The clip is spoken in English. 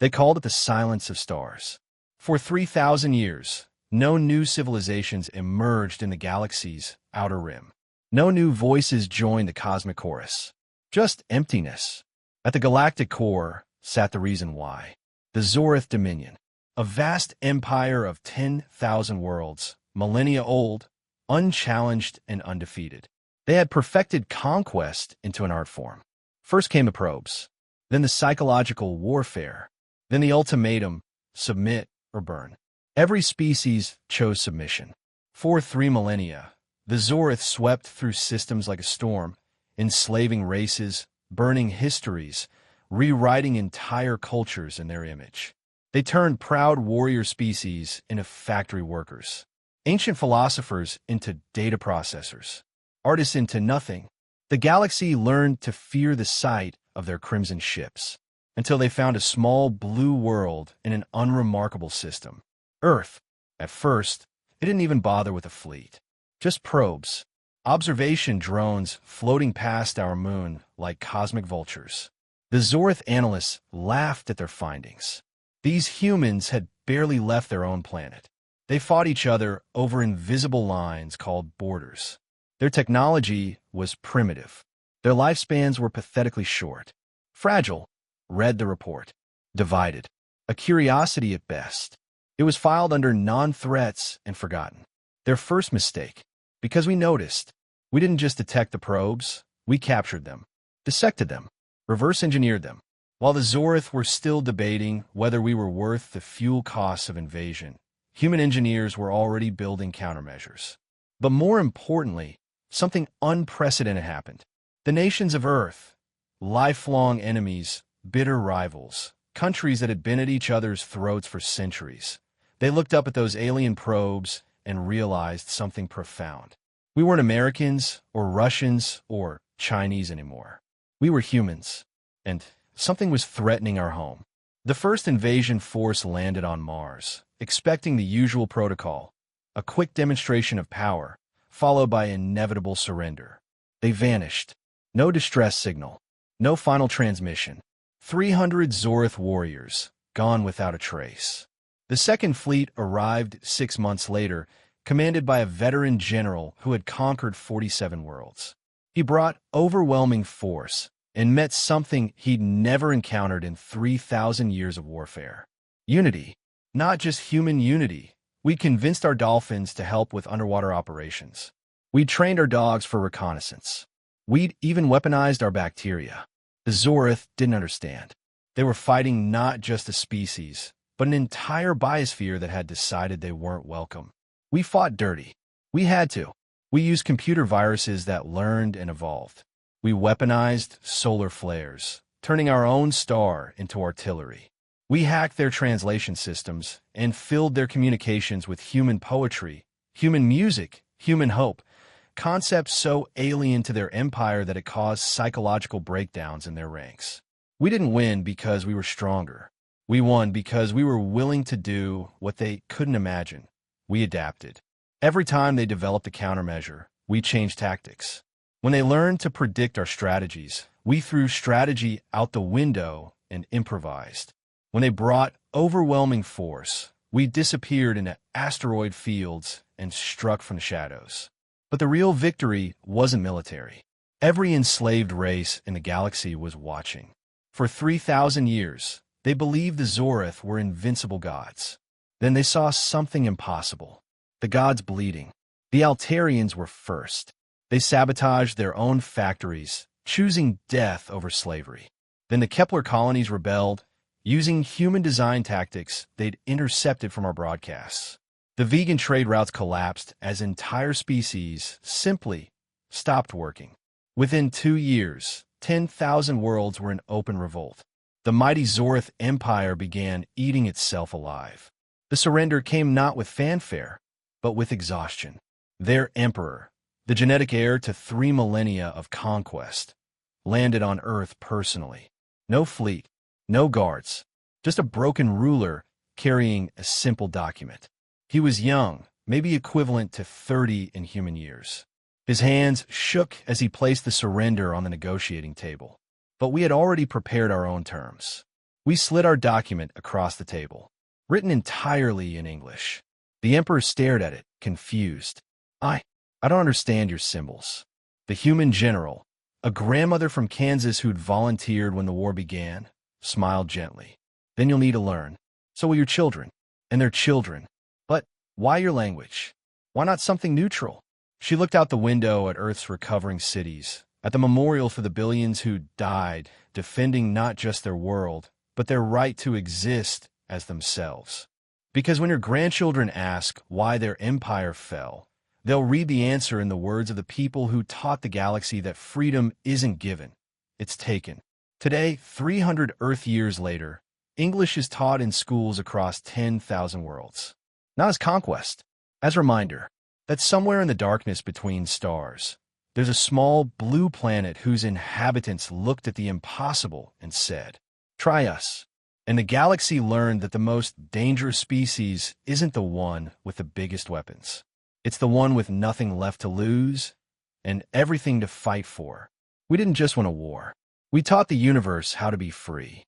They called it the silence of stars. For 3,000 years, no new civilizations emerged in the galaxy's outer rim. No new voices joined the cosmic chorus. Just emptiness. At the galactic core sat the reason why. The Zorith Dominion, a vast empire of 10,000 worlds, millennia old, unchallenged and undefeated. They had perfected conquest into an art form. First came the probes, then the psychological warfare, then the ultimatum, submit or burn. Every species chose submission. For 3 millennia, the Zorith swept through systems like a storm, enslaving races, burning histories, rewriting entire cultures in their image. They turned proud warrior species into factory workers, ancient philosophers into data processors, artists into nothing. The galaxy learned to fear the sight of their crimson ships, until they found a small blue world in an unremarkable system. Earth. At first, it didn't even bother with a fleet. Just probes, observation drones floating past our moon like cosmic vultures. The Zorith analysts laughed at their findings. These humans had barely left their own planet. They fought each other over invisible lines called borders. Their technology was primitive. Their lifespans were pathetically short. Fragile, read the report. Divided. A curiosity at best. It was filed under non-threats and forgotten. Their first mistake. Because we noticed. We didn't just detect the probes, we captured them, dissected them, reverse engineered them. While the Zorith were still debating whether we were worth the fuel costs of invasion, human engineers were already building countermeasures. But more importantly, something unprecedented happened. The nations of Earth, lifelong enemies, bitter rivals, countries that had been at each other's throats for centuries, they looked up at those alien probes and realized something profound. We weren't Americans or Russians or Chinese anymore. We were humans, and something was threatening our home. The first invasion force landed on Mars, expecting the usual protocol, a quick demonstration of power, followed by inevitable surrender. They vanished. No distress signal. No final transmission. 300 Zorith warriors, gone without a trace. The Second Fleet arrived 6 months later, commanded by a veteran general who had conquered 47 worlds. He brought overwhelming force and met something he'd never encountered in 3,000 years of warfare. Unity. Not just human unity. We convinced our dolphins to help with underwater operations. We trained our dogs for reconnaissance. We'd even weaponized our bacteria. The Zorith didn't understand. They were fighting not just a species, but an entire biosphere that had decided they weren't welcome. We fought dirty. We had to. We used computer viruses that learned and evolved. We weaponized solar flares, turning our own star into artillery. We hacked their translation systems and filled their communications with human poetry, human music, human hope, concepts so alien to their empire that it caused psychological breakdowns in their ranks. We didn't win because we were stronger. We won because we were willing to do what they couldn't imagine. We adapted. Every time they developed a countermeasure, we changed tactics. When they learned to predict our strategies, we threw strategy out the window and improvised. When they brought overwhelming force, we disappeared into asteroid fields and struck from the shadows. But the real victory wasn't military. Every enslaved race in the galaxy was watching. For 3,000 years, they believed the Zorith were invincible gods. Then they saw something impossible. The gods bleeding. The Altarians were first. They sabotaged their own factories, choosing death over slavery. Then the Kepler colonies rebelled, using human design tactics they'd intercepted from our broadcasts. The vegan trade routes collapsed as entire species simply stopped working. Within 2 years, 10,000 worlds were in open revolt. The mighty Zorith Empire began eating itself alive. The surrender came not with fanfare, but with exhaustion. Their emperor, the genetic heir to 3 millennia of conquest, landed on Earth personally. No fleet, no guards, just a broken ruler carrying a simple document. He was young, maybe equivalent to 30 in human years. His hands shook as he placed the surrender on the negotiating table. But we had already prepared our own terms. We slid our document across the table, written entirely in English. The Emperor stared at it, confused. I don't understand your symbols. The human general, a grandmother from Kansas who'd volunteered when the war began, smiled gently. Then you'll need to learn. So will your children, and their children. But why your language? Why not something neutral? She looked out the window at Earth's recovering cities, at the memorial for the billions who died, defending not just their world, but their right to exist as themselves. Because when your grandchildren ask why their empire fell, they'll read the answer in the words of the people who taught the galaxy that freedom isn't given, it's taken. Today, 300 Earth years later, English is taught in schools across 10,000 worlds. Not as conquest, as a reminder that somewhere in the darkness between stars, there's a small blue planet whose inhabitants looked at the impossible and said, "Try us." And the galaxy learned that the most dangerous species isn't the one with the biggest weapons. It's the one with nothing left to lose and everything to fight for. We didn't just win a war. We taught the universe how to be free.